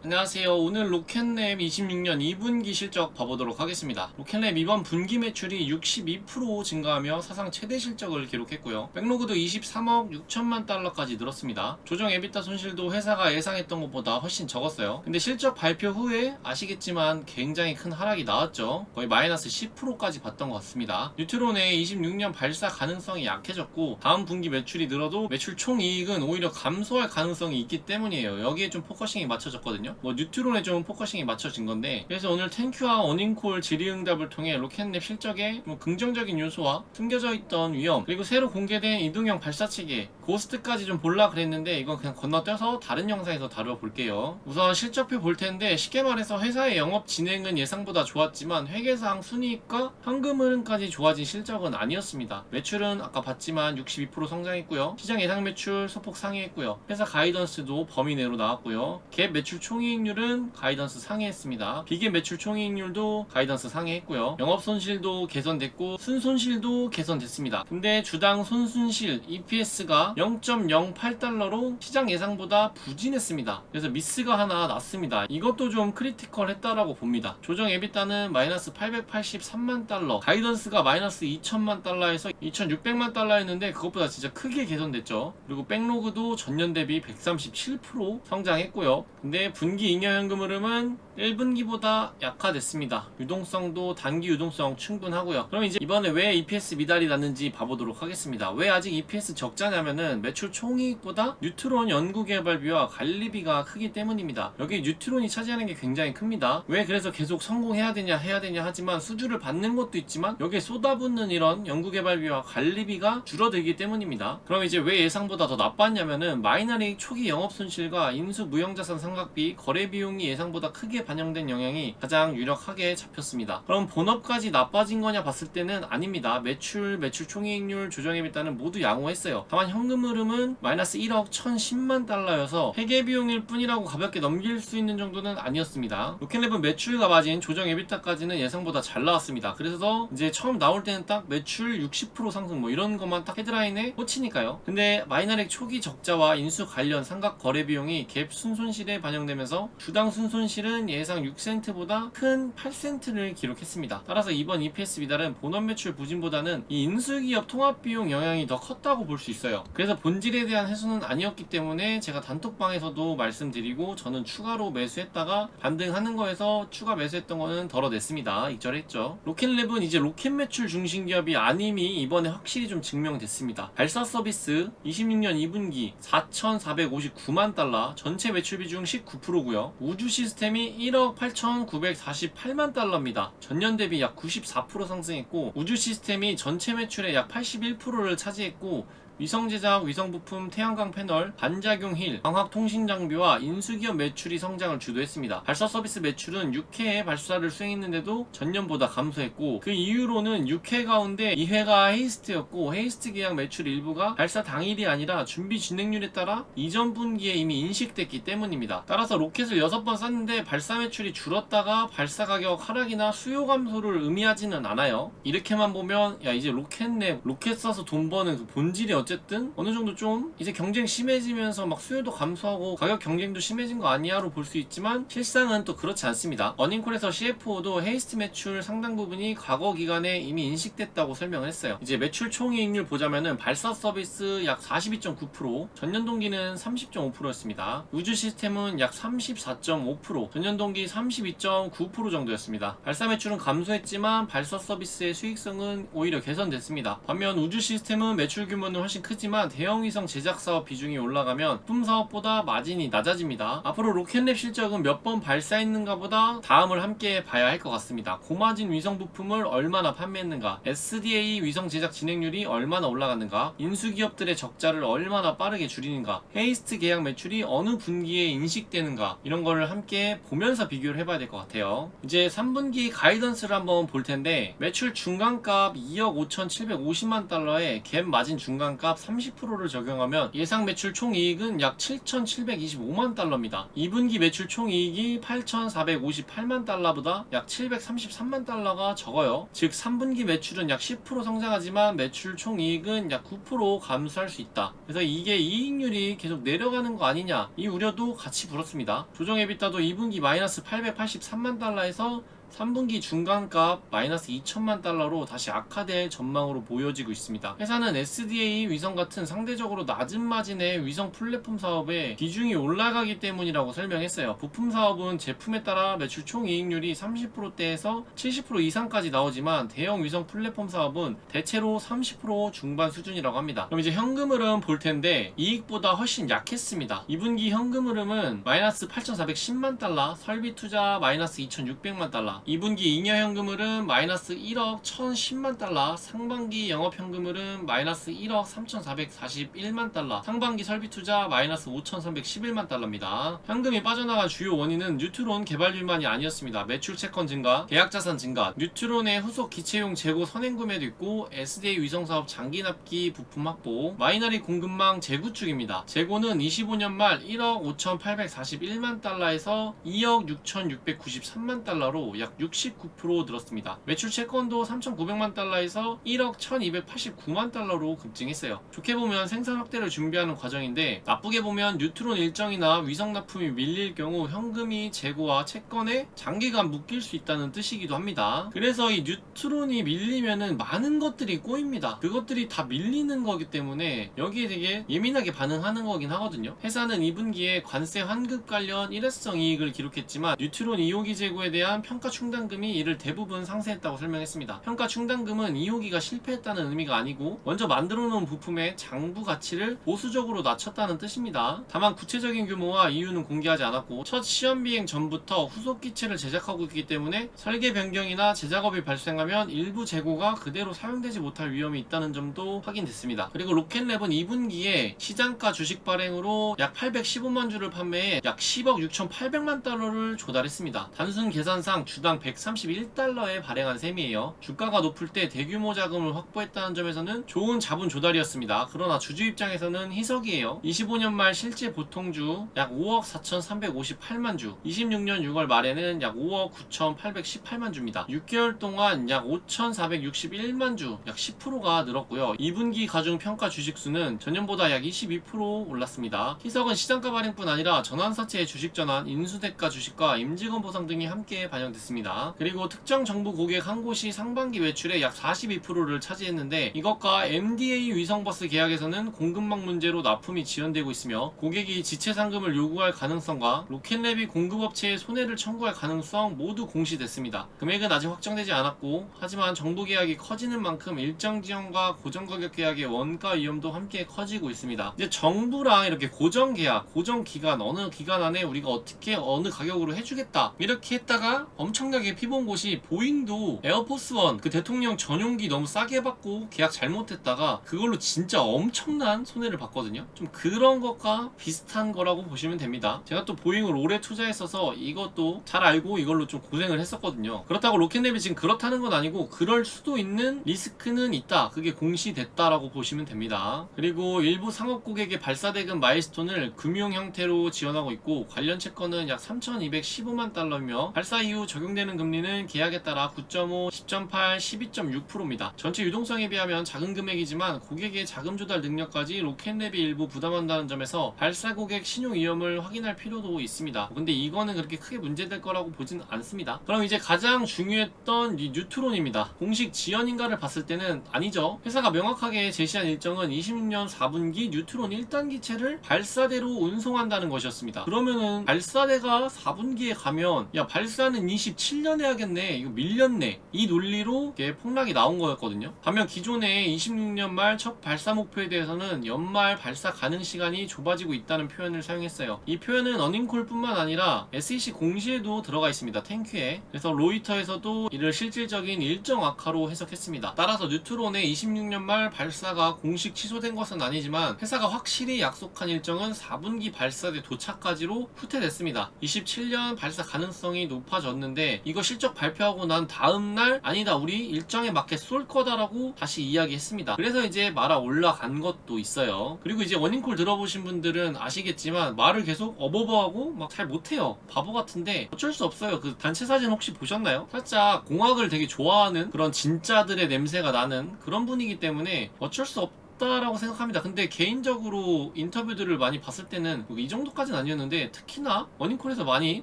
안녕하세요. 오늘 로켓랩 26년 2분기 실적 봐보도록 하겠습니다. 로켓랩 이번 분기 매출이 62% 증가하며 사상 최대 실적을 기록했고요. 백로그도 23억 6천만 달러까지 늘었습니다. 조정 에비타 손실도 회사가 예상했던 것보다 훨씬 적었어요. 근데 실적 발표 후에 아시겠지만 굉장히 큰 하락이 나왔죠. 거의 마이너스 10%까지 봤던 것 같습니다. 뉴트론의 26년 발사 가능성이 약해졌고 다음 분기 매출이 늘어도 매출 총이익은 오히려 감소할 가능성이 있기 때문이에요. 여기에 좀 포커싱이 맞춰졌거든요. 뉴트론에 좀 포커싱이 맞춰진 건데, 그래서 오늘 탱큐와 어닝콜 질의응답을 통해 로켓랩 실적에 긍정적인 요소와 숨겨져 있던 위험, 그리고 새로 공개된 이동형 발사체계 고스트까지 좀 볼라 그랬는데 이건 그냥 건너뛰어서 다른 영상에서 다뤄볼게요. 우선 실적표 볼 텐데, 쉽게 말해서 회사의 영업 진행은 예상보다 좋았지만 회계상 순이익과 현금 흐름까지 좋아진 실적은 아니었습니다. 매출은 아까 봤지만 62% 성장했고요. 시장 예상 매출 소폭 상회했고요. 회사 가이던스도 범위 내로 나왔고요. 갭 매출 총이익률은 가이던스 상회했습니다. 비갭 매출 총이익률도 가이던스 상회했고요. 영업 손실도 개선됐고 순손실도 개선됐습니다. 근데 주당 손순실 EPS가 0.08달러로 시장 예상보다 부진했습니다. 그래서 미스가 하나 났습니다. 이것도 좀 크리티컬했다라고 봅니다. 조정 에비타는 마이너스 883만 달러, 가이던스가 마이너스 2천만 달러에서 2600만 달러였는데 그것보다 진짜 크게 개선됐죠. 그리고 백로그도 전년 대비 137% 성장했고요. 근데 분기 잉여현금 흐름은 1분기보다 약화됐습니다. 유동성도 단기 유동성 충분하고요. 그럼 이제 이번에 왜 EPS 미달이 났는지 봐보도록 하겠습니다. 왜 아직 EPS 적자냐면은 매출 총이익보다 뉴트론 연구개발비와 관리비가 크기 때문입니다. 여기 뉴트론이 차지하는 게 굉장히 큽니다. 왜 그래서 계속 성공해야 되냐 해야 되냐 하지만 수주를 받는 것도 있지만 여기에 쏟아붓는 이런 연구개발비와 관리비가 줄어들기 때문입니다. 그럼 이제 왜 예상보다 더 나빴냐면은 마이너리 초기 영업손실과 인수 무형자산 상각비, 거래비용이 예상보다 크게 반영된 영향이 가장 유력하게 잡혔습니다. 그럼 본업까지 나빠진 거냐 봤을 때는 아닙니다. 매출 총이익률, 조정에비타는 모두 양호했어요. 다만 현금 흐름은 마이너스 1억 1010만 달러여서 회계비용일 뿐이라고 가볍게 넘길 수 있는 정도는 아니었습니다. 로켓랩은 매출과 마진, 조정에비타까지는 예상보다 잘 나왔습니다. 그래서 이제 처음 나올 때는 딱 매출 60% 상승 이런 것만 딱 헤드라인에 꽂히니까요. 근데 마이너렉 초기 적자와 인수 관련 상각 거래비용이 갭 순손실에 반영되면서 주당 순손실은 예상 6센트보다 큰 8센트를 기록했습니다. 따라서 이번 EPS 미달은 본업 매출 부진보다는 이 인수기업 통합비용 영향이 더 컸다고 볼 수 있어요. 그래서 본질에 대한 해소는 아니었기 때문에 제가 단톡방에서도 말씀드리고 저는 추가로 매수했다가 반등하는 거에서 추가 매수했던 거는 덜어냈습니다. 익절했죠. 로켓랩은 이제 로켓 매출 중심 기업이 아님이 이번에 확실히 좀 증명됐습니다. 발사 서비스 26년 2분기 4,459만 달러, 전체 매출 비중 19%고요. 우주 시스템이 1억 8,948만 달러입니다. 전년 대비 약 94% 상승했고 우주 시스템이 전체 매출의 약 81%를 차지했고 위성 제작, 위성 부품, 태양광 패널, 반작용 힐, 광학 통신 장비와 인수기업 매출이 성장을 주도했습니다. 발사 서비스 매출은 6회의 발사를 수행했는데도 전년보다 감소했고 그 이유로는 6회 가운데 2회가 헤이스트였고 헤이스트 계약 매출 일부가 발사 당일이 아니라 준비 진행률에 따라 이전 분기에 이미 인식됐기 때문입니다. 따라서 로켓을 6번 쐈는데 발사 매출이 줄었다가 발사 가격 하락이나 수요 감소를 의미하지는 않아요. 이렇게만 보면 야 이제 로켓랩 로켓 쏴서 돈 버는 그 본질이 어쨌든 어느 정도 좀 이제 경쟁 심해지면서 막 수요도 감소하고 가격 경쟁도 심해진 거 아니야로 볼 수 있지만 실상은 또 그렇지 않습니다. 어닝콜에서 CFO도 헤이스트 매출 상당 부분이 과거 기간에 이미 인식됐다고 설명을 했어요. 이제 매출 총이익률 보자면은 발사 서비스 약 42.9%, 전년 동기는 30.5%였습니다. 우주 시스템은 약 34.5%, 전년 동기 32.9% 정도였습니다. 발사 매출은 감소했지만 발사 서비스의 수익성은 오히려 개선됐습니다. 반면 우주 시스템은 매출 규모는 훨씬 크지만 대형 위성 제작 사업 비중이 올라가면 부품 사업보다 마진이 낮아집니다. 앞으로 로켓랩 실적은 몇 번 발사했는가 보다 다음을 함께 봐야 할 것 같습니다. 고마진 위성 부품을 얼마나 판매했는가, SDA 위성 제작 진행률이 얼마나 올라갔는가, 인수기업들의 적자를 얼마나 빠르게 줄이는가, 헤이스트 계약 매출이 어느 분기에 인식되는가, 이런 거를 함께 보면서 비교를 해봐야 될 것 같아요. 이제 3분기 가이던스를 한번 볼 텐데 매출 중간값 2억 5,750만 달러에 갭 마진 중간값 중간값 30%를 적용하면 예상 매출 총이익은 약 7,725만 달러입니다. 2분기 매출 총이익이 8,458만 달러보다 약 733만 달러가 적어요. 즉 3분기 매출은 약 10% 성장하지만 매출 총이익은 약 9% 감소할 수 있다. 그래서 이게 이익률이 계속 내려가는 거 아니냐, 이 우려도 같이 불었습니다. 조정 에비타도 2분기 마이너스 883만 달러에서 3분기 중간값 마이너스 2천만 달러로 다시 악화될 전망으로 보여지고 있습니다. 회사는 SDA 위성 같은 상대적으로 낮은 마진의 위성 플랫폼 사업에 비중이 올라가기 때문이라고 설명했어요. 부품 사업은 제품에 따라 매출 총이익률이 30%대에서 70% 이상까지 나오지만 대형 위성 플랫폼 사업은 대체로 30% 중반 수준이라고 합니다. 그럼 이제 현금 흐름 볼 텐데 이익보다 훨씬 약했습니다. 2분기 현금 흐름은 마이너스 8,410만 달러, 설비 투자 마이너스 2,600만 달러, 2분기 잉여 현금흐름 마이너스 1억 1,010만 달러, 상반기 영업 현금흐름 마이너스 1억 3,441만 달러, 상반기 설비 투자 마이너스 5,311만 달러입니다. 현금이 빠져나간 주요 원인은 뉴트론 개발률만이 아니었습니다. 매출 채권 증가, 계약 자산 증가, 뉴트론의 후속 기체용 재고 선행 구매도 있고 SDA 위성 사업 장기 납기 부품 확보, 마이너리 공급망 재구축입니다. 재고는 25년 말 1억 5,841만 달러에서 2억 6,693만 달러로 약 69% 늘었습니다. 매출 채권도 3,900만 달러에서 1억 1,289만 달러로 급증했어요. 좋게 보면 생산 확대를 준비하는 과정인데 나쁘게 보면 뉴트론 일정이나 위성 납품이 밀릴 경우 현금이 재고와 채권에 장기간 묶일 수 있다는 뜻이기도 합니다. 그래서 이 뉴트론이 밀리면은 많은 것들이 꼬입니다. 그것들이 다 밀리는 거기 때문에 여기에 되게 예민하게 반응하는 거긴 하거든요. 회사는 2분기에 관세 환급 관련 일회성 이익을 기록했지만 뉴트론 2호기 재고에 대한 평가 충당금이 이를 대부분 상쇄했다고 설명했습니다. 평가 충당금은 2호기가 실패했다는 의미가 아니고 먼저 만들어 놓은 부품의 장부 가치를 보수적으로 낮췄다는 뜻입니다. 다만 구체적인 규모와 이유는 공개하지 않았고 첫 시험 비행 전부터 후속 기체를 제작하고 있기 때문에 설계 변경이나 재작업이 발생하면 일부 재고가 그대로 사용되지 못할 위험이 있다는 점도 확인됐습니다. 그리고 로켓랩은 2분기에 시장가 주식 발행으로 약 815만 주를 판매해 약 10억 6,800만 달러를 조달했습니다. 단순 계산상 주당 131달러에 발행한 셈이에요. 주가가 높을 때 대규모 자금을 확보했다는 점에서는 좋은 자본 조달이었습니다. 그러나 주주 입장에서는 희석이에요. 25년 말 실제 보통주 약 5억 4,358만 주, 26년 6월 말에는 약 5억 9,818만 주입니다. 6개월 동안 약 5,461만 주, 약 10%가 늘었고요. 2분기 가중 평가 주식수는 전년보다 약 22% 올랐습니다. 희석은 시장가 발행뿐 아니라 전환사채의 주식 전환, 인수대가 주식과 임직원 보상 등이 함께 반영됐습니다. 그리고 특정 정부 고객 한 곳이 상반기 매출의 약 42%를 차지했는데 이것과 MDA 위성버스 계약에서는 공급망 문제로 납품이 지연되고 있으며 고객이 지체 상금을 요구할 가능성과 로켓랩이 공급업체에 손해를 청구할 가능성 모두 공시됐습니다. 금액은 아직 확정되지 않았고 하지만 정부 계약이 커지는 만큼 일정 지연과 고정가격 계약의 원가 위험도 함께 커지고 있습니다. 이제 정부랑 이렇게 고정 계약, 고정 기간, 어느 기간 안에 우리가 어떻게 어느 가격으로 해주겠다 이렇게 했다가 엄청나게 피본 곳이 보잉도 에어포스원 그 대통령 전용기 너무 싸게 받고 계약 잘못했다가 그걸로 진짜 엄청난 손해를 봤거든요. 좀 그런 것과 비슷한 거라고 보시면 됩니다. 제가 또 보잉을 오래 투자했어서 이것도 잘 알고 이걸로 좀 고생을 했었거든요. 그렇다고 로켓랩이 지금 그렇다는 건 아니고 그럴 수도 있는 리스크는 있다. 그게 공시됐다라고 보시면 됩니다. 그리고 일부 상업 고객의 발사대금 마일스톤을 금융 형태로 지원하고 있고 관련 채권은 약 3,215만 달러이며 발사 이후 적용되는 금리는 계약에 따라 9.5, 10.8, 12.6%입니다. 전체 유동성에 비하면 작은 금액이지만 고객의 자금 조달 능력까지 로켓랩이 일부 부담한다는 점에서 발사 고객 신용 위험을 확인할 필요도 있습니다. 근데 이거는 그렇게 크게 문제될 거라고 보진 않습니다. 그럼 이제 가장 중요했던 이 뉴트론입니다. 공식 지연인가를 봤을 때는 아니죠. 회사가 명확하게 제시한 일정은 26년 4분기 뉴트론 1단 기체를 발사대로 운송한다는 것이었습니다. 그러면은 발사대가 4분기에 가면 야 발사는 27년 해야겠네, 이거 밀렸네, 이 논리로 이게 폭락이 나온 거였거든요. 반면 기존의 26년 말 첫 발사 목표에 대해서는 연말 발사 가능 시간이 좁아지고 있다는 표현을 사용했어요. 이 표현은 어닝콜 뿐만 아니라 SEC 공시에도 들어가 있습니다. 탱큐에. 그래서 로이터에서도 이를 실질적인 일정 악화로 해석했습니다. 따라서 뉴트론의 26년 말 발사가 공식 취소된 것은 아니지만 회사가 확실히 약속한 일정은 4분기 발사대 도착까지로 후퇴됐습니다. 27년 발사 가능성이 높아졌는데 했는데 이거 실적 발표하고 난 다음날 아니다 우리 일정에 맞게 쏠 거다라고 다시 이야기했습니다. 그래서 이제 마라 올라간 것도 있어요. 그리고 이제 워닝콜 들어보신 분들은 아시겠지만 말을 계속 어버버하고 막 잘 못해요. 바보 같은데 어쩔 수 없어요. 그 단체 사진 혹시 보셨나요? 살짝 공학을 되게 좋아하는 그런 진짜들의 냄새가 나는 그런 분이기 때문에 어쩔 수 없다라고 생각합니다. 근데 개인적으로 인터뷰들을 많이 봤을 때는 이 정도까지는 아니었는데 특히나 워닝콜에서 많이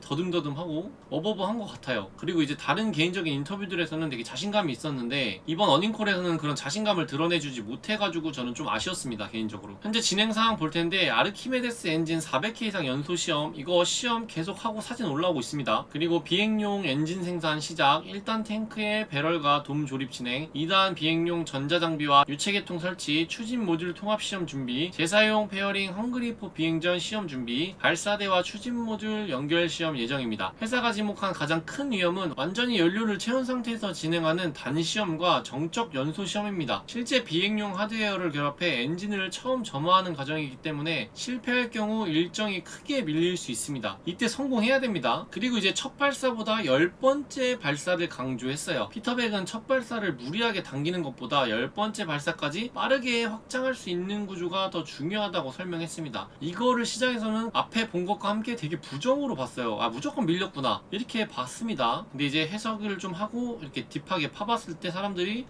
더듬더듬하고 어버버한 것 같아요. 그리고 이제 다른 개인적인 인터뷰들에서는 되게 자신감이 있었는데 이번 워닝콜에서는 그런 자신감을 드러내주지 못해가지고 저는 좀 아쉬웠습니다. 개인적으로. 현재 진행 상황 볼 텐데 아르키메데스 엔진 400회 이상 연소 시험 이거 시험 계속하고 사진 올라오고 있습니다. 그리고 비행용 엔진 생산 시작 1단 탱크의 배럴과 돔 조립 진행 2단 비행용 전자장비와 유체계통 설치 추진 모듈 통합 시험 준비 재사용 페어링 헝그리포 비행전 시험 준비 발사대와 추진 모듈 연결 시험 예정입니다. 회사가 지목한 가장 큰 위험은 완전히 연료를 채운 상태에서 진행하는 단시험과 정적 연소 시험입니다. 실제 비행용 하드웨어를 결합해 엔진을 처음 점화하는 과정이기 때문에 실패할 경우 일정이 크게 밀릴 수 있습니다. 이때 성공해야 됩니다. 그리고 이제 첫 발사보다 10번째 발사를 강조했어요. 피터백은 첫 발사를 무리하게 당기는 것보다 10번째 발사까지 빠르게 확장할 수 있는 구조가 더 중요하다고 설명했습니다. 이거를 시장에서는 앞에 본 것과 함께 되게 부정으로 봤어요. 아 무조건 밀렸구나 이렇게 봤습니다. 근데 이제 해석을 좀 하고 이렇게 딥하게 파봤을 때 사람들이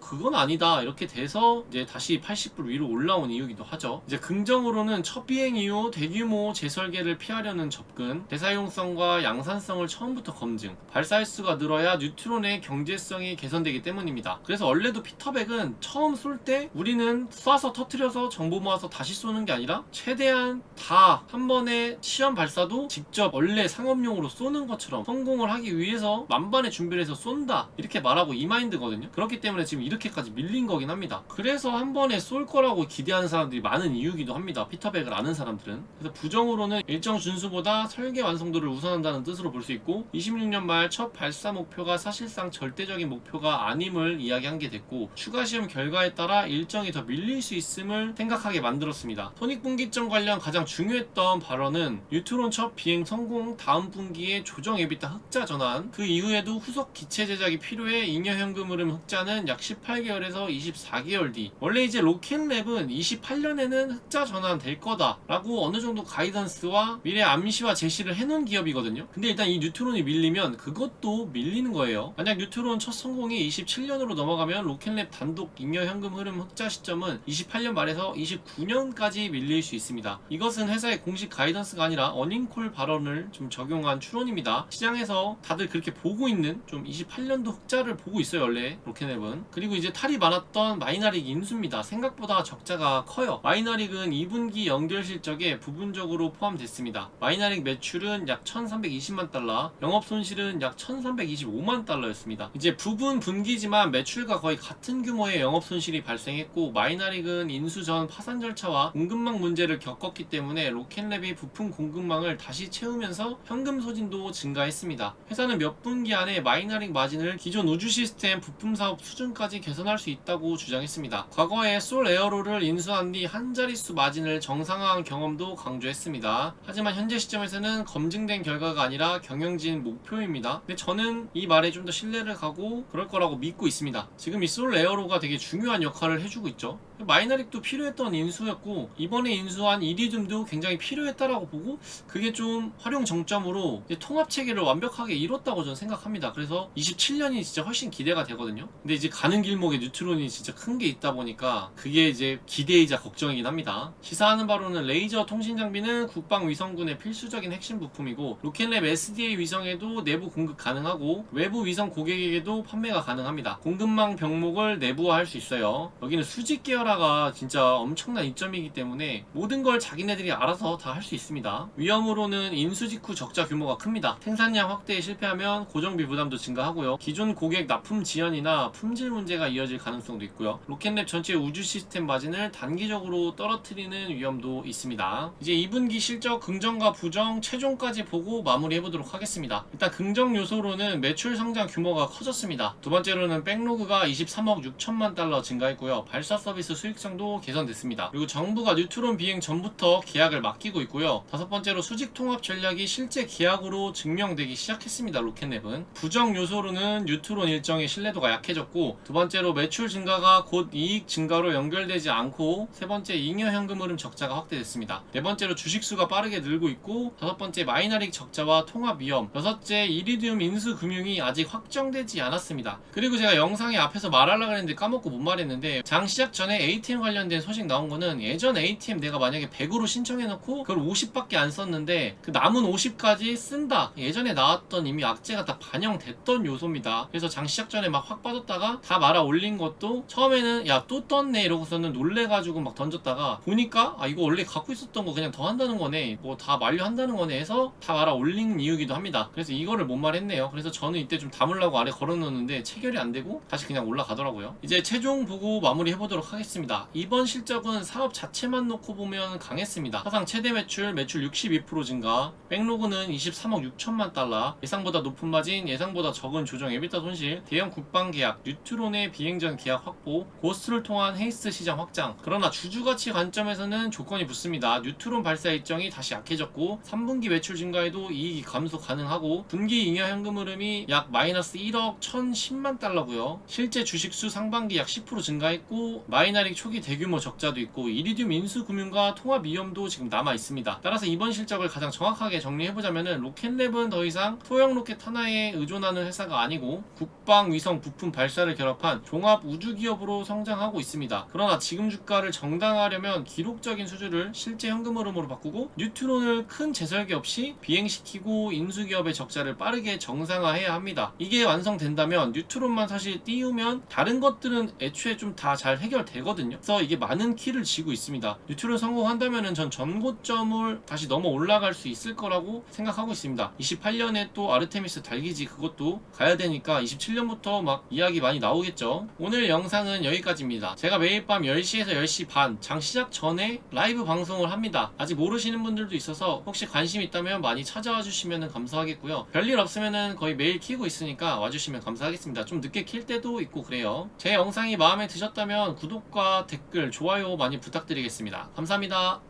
그건 아니다 이렇게 돼서 이제 다시 80불 위로 올라온 이유기도 하죠. 이제 긍정으로는 첫 비행 이후 대규모 재설계를 피하려는 접근 대사용성과 양산성을 처음부터 검증 발사 횟수가 늘어야 뉴트론의 경제성이 개선되기 때문입니다. 그래서 원래도 피터백은 처음 쏠 때 우리는 쏴서 터트려서 정보 모아서 다시 쏘는 게 아니라 최대한 다 한 번에 시험 발사도 직접 원래 상업용으로 쏘는 것처럼 성공을 하기 위해서 만반의 준비를 해서 쏜다 이렇게 말하고 이 마인드거든요. 그렇기 때문에 지금 이렇게까지 밀린 거긴 합니다. 그래서 한 번에 쏠 거라고 기대하는 사람들이 많은 이유기도 합니다. 피터백을 아는 사람들은. 그래서 부정으로는 일정 준수보다 설계 완성도를 우선한다는 뜻으로 볼 수 있고 26년 말 첫 발사 목표가 사실상 절대적인 목표가 아님을 이야기한 게 됐고 추가 시험 결과에 따라 일정이 더 밀릴 수 있음을 생각하게 만들었습니다. 손익분기점 관련 가장 중요했던 발언은 뉴트론 첫 비행 성공 다음 분기에 조정 에비타 흑자 전환 그 이후에도 후속 기체 제작이 필요해 잉여 현금 흐름 흑자는 약 18개월에서 24개월 뒤 원래 이제 로켓랩은 28년에는 흑자 전환 될 거다 라고 어느 정도 가이던스와 미래 암시와 제시를 해놓은 기업이거든요. 근데 일단 이 뉴트론이 밀리면 그것도 밀리는 거예요. 만약 뉴트론 첫 성공이 27년으로 넘어가면 로켓랩 단독 잉여 현금 흐름 흑자 시점은 28년 말에서 29년까지 밀릴 수 있습니다. 이것은 회사의 공식 가이던스가 아니라 어닝콜 발언을 좀 적용한 추론입니다. 시장에서 다들 그렇게 보고 있는 좀 28년도 흑자를 보고 있어요 원래 로켓랩은. 그리고 이제 탈이 많았던 마이너릭 인수입니다. 생각보다 적자가 커요. 마이너릭은 2분기 연결 실적에 부분적으로 포함됐습니다. 마이너릭 매출은 약 1320만 달러 영업 손실은 약 1325만 달러였습니다. 이제 부분 분기지만 매출과 거의 같은 규모의 영업 손실이 발생했고 마이너릭은 인수 전 파산 절차와 공급망 문제를 겪었기 때문에 로켓랩이 부품 공급망을 다시 채우면서 현금 소진도 증가했습니다. 회사는 몇 분기 안에 마이너릭 마진을 기존 우주 시스템 부품 사업 수준까지 개선할 수 있다고 주장했습니다. 과거에 솔 에어로를 인수한 뒤 한 자릿수 마진을 정상화한 경험도 강조했습니다. 하지만 현재 시점에서는 검증된 결과가 아니라 경영진 목표입니다. 근데 저는 이 말에 좀 더 신뢰를 가고 그럴 거라고 믿고 있습니다. 지금 이 솔 에어로가 되게 중요한 역할을 해주고 있죠. 마이너릭도 필요했던 인수였고 이번에 인수한 이리듐도 굉장히 필요했다라고 보고 그게 좀 활용 정점으로 통합 체계를 완벽하게 이뤘다고 저는 생각합니다. 그래서 27년이 진짜 훨씬 기대가 되거든요. 근데 이제 가는 길목에 뉴트론이 진짜 큰 게 있다 보니까 그게 이제 기대이자 걱정이긴 합니다. 시사하는 바로는 레이저 통신 장비는 국방 위성군의 필수적인 핵심 부품이고 로켓랩 SDA 위성에도 내부 공급 가능하고 외부 위성 고객에게도 판매가 가능합니다. 공급망 병목을 내부화할 수 있어요. 여기는 수직 계열화가 진짜 엄청난 이점이기 때문에 모든 걸 자기네들이 알아서 다 할 수 있습니다. 위험으로는 인수 직후 적자 규모가 큽니다. 생산량 확대에 실패하면 고정비 부담도 증가하고요. 기존 고객 납품 지연이나 품질 문제가 이어질 가능성도 있고요. 로켓랩 전체 우주 시스템 마진을 단기적으로 떨어뜨리는 위험도 있습니다. 이제 2분기 실적 긍정과 부정, 최종까지 보고 마무리해보도록 하겠습니다. 일단 긍정 요소로는 매출 성장 규모가 커졌습니다. 두 번째로는 백로그가 23억 6천만 달러 증가했고요. 발사 서비스 수익성도 개선됐습니다. 그리고 정부가 뉴트론 비행 전부터 계약을 맡기고 있고요. 다섯 번째로 수직 통합 전략이 실제 계약으로 증명되기 시작했습니다. 로켓랩은 부정 요소로는 뉴트론 일정의 신뢰도가 약해졌고, 두 번째로 매출 증가가 곧 이익 증가로 연결되지 않고, 세 번째 잉여 현금 흐름 적자가 확대됐습니다. 네 번째로 주식수가 빠르게 늘고 있고, 다섯 번째 마이너릭 적자와 통합 위험, 여섯째 이리디움 인수 금융이 아직 확정되지 않았습니다. 그리고 제가 영상에 앞에서 말하려고 했는데 까먹고 못 말했는데, 장 시작 전에 ATM 관련된 소식 나온 거는 예전 ATM 내가 만약에 100으로 신청해놓고 그걸 50밖에 안 썼는데 그 남은 50까지 쓴다, 예전에 나왔던 이미 악재가 다 반영됐던 요소입니다. 그래서 장 시작 전에 막 확 빠졌다가 다 말아 올린 것도 처음에는 야 또 떴네 이러고서는 놀래가지고 막 던졌다가 보니까 아 이거 원래 갖고 있었던 거 그냥 더 한다는 거네, 뭐 다 만료한다는 거네 해서 다 말아 올린 이유기도 합니다. 그래서 이거를 못 말했네요. 그래서 저는 이때 좀 담으려고 아래 걸어놓는데 체결이 안 되고 다시 그냥 올라가더라고요. 이제 최종 보고 마무리 해보도록 하겠습니다. 이번 실적은 사업 자체만 놓고 보면 강했습니다. 사상 최대 매출 62% 증가, 백로그는 23억 6천만 달러, 예상보다 높은 마진, 예상보다 적은 조정 에비타 손실, 대형 국방 계약, 뉴트론의 비행전 계약 확보, 고스트를 통한 헤이스트 시장 확장. 그러나 주주가치 관점에서는 조건이 붙습니다. 뉴트론 발사 일정이 다시 약해졌고, 3분기 매출 증가에도 이익이 감소 가능하고, 분기 잉여 현금 흐름이 약 마이너스 1억 1010만 달러고요. 실제 주식수 상반기 약 10% 증가했고, 마이너릭 초기 대규모 적자도 있고, 이리듐 인수 금융과 통합 위험도 지금 남아 있습니다. 따라서 이번 실적을 가장 정확하게 정리해보자면은, 로켓랩은 더 이상 소형 로켓 하나에 의존하는 회사가 아니고 국방 위성 부품 발사를 결합한 종합 우주 기업으로 성장하고 있습니다. 그러나 지금 주가를 정당화하려면 기록적인 수주를 실제 현금 흐름으로 바꾸고, 뉴트론을 큰 재설계 없이 비행시키고, 인수기업의 적자를 빠르게 정상화해야 합니다. 이게 완성된다면 뉴트론만 사실 띄우면 다른 것들은 애초에 좀 다 잘 해결되거든요. 그래서 이게 많은 키를 쥐고 있습니다. 뉴트론 성공한다면은 전 전고점을 다시 넘어 올라갈 수 있을 거라고 생각하고 있습니다. 28년에 또 아르테미스 달기지 그것도 가야 되니까 27년부터 막 이야기 많이 나오겠죠. 오늘 영상은 여기까지입니다. 제가 매일 밤 10시에서 10시 반 장 시작 전에 라이브 방송을 합니다. 아직 모르시는 분들도 있어서 혹시 관심 있다면 많이 찾아와 주시면 감사하겠고요. 별일 없으면 거의 매일 키고 있으니까 와주시면 감사하겠습니다. 좀 늦게 킬 때도 있고 그래요. 제 영상이 마음에 드셨다면 구독과 댓글, 좋아요 많이 부탁드리겠습니다. 감사합니다.